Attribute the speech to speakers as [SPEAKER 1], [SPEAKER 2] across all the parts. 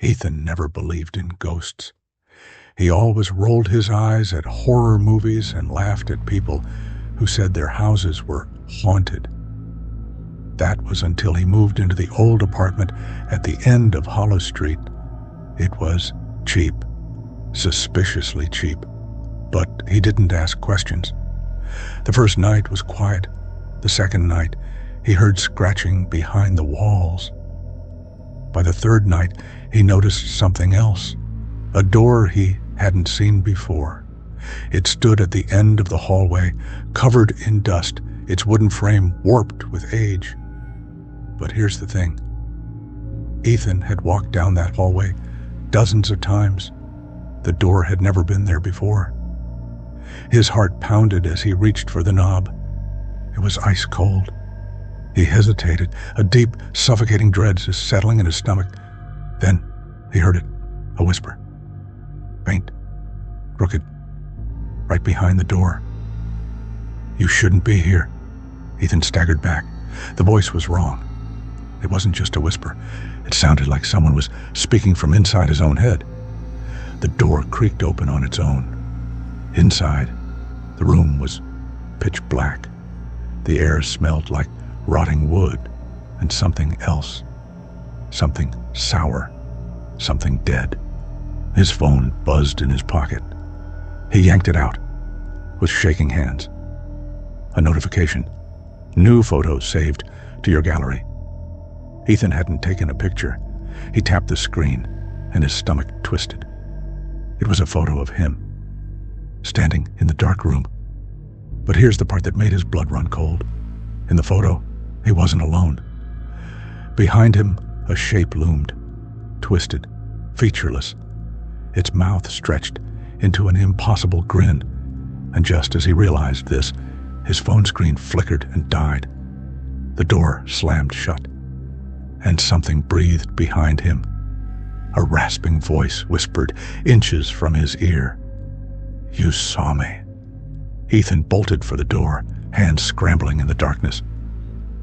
[SPEAKER 1] Ethan never believed in ghosts. He always rolled his eyes at horror movies and laughed at people who said their houses were haunted. That was until he moved into the old apartment at the end of Hollow Street. It was cheap, suspiciously cheap, but he didn't ask questions. The first night was quiet. The second night, he heard scratching behind the walls. By the third night, he noticed something else, a door he hadn't seen before. It stood at the end of the hallway, covered in dust, its wooden frame warped with age. But here's the thing. Ethan had walked down that hallway dozens of times. The door had never been there before. His heart pounded as he reached for the knob. It was ice cold. He hesitated, a deep, suffocating dread settling in his stomach. Then he heard it, a whisper. Faint, crooked, right behind the door. "You shouldn't be here." Ethan staggered back. The voice was wrong. It wasn't just a whisper. It sounded like someone was speaking from inside his own head. The door creaked open on its own. Inside, the room was pitch black. The air smelled like rotting wood and something else. Something sour. Something dead. His phone buzzed in his pocket. He yanked it out with shaking hands. A notification. New photos saved to your gallery. Ethan hadn't taken a picture. He tapped the screen and his stomach twisted. It was a photo of him, standing in the dark room. But here's the part that made his blood run cold. In the photo, he wasn't alone. Behind him, a shape loomed, twisted, featureless. Its mouth stretched into an impossible grin. And just as he realized this, his phone screen flickered and died. The door slammed shut, and something breathed behind him. A rasping voice whispered inches from his ear. "You saw me." Ethan bolted for the door, hands scrambling in the darkness.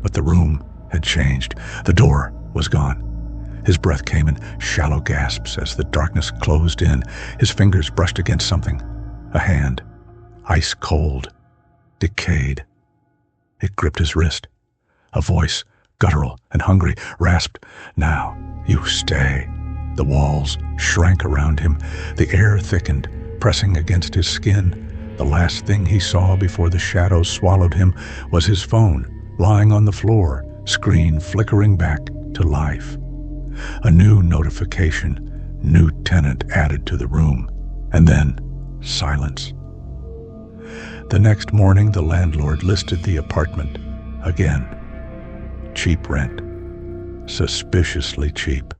[SPEAKER 1] But the room had changed. The door was gone. His breath came in shallow gasps as the darkness closed in. His fingers brushed against something. A hand, ice cold, decayed. It gripped his wrist. A voice, guttural and hungry, rasped, "Now, you stay." The walls shrank around him. The air thickened, pressing against his skin. The last thing he saw before the shadows swallowed him was his phone, lying on the floor, screen flickering back to life. A new notification, new tenant added to the room, and then silence. The next morning, the landlord listed the apartment again. Cheap rent, suspiciously cheap.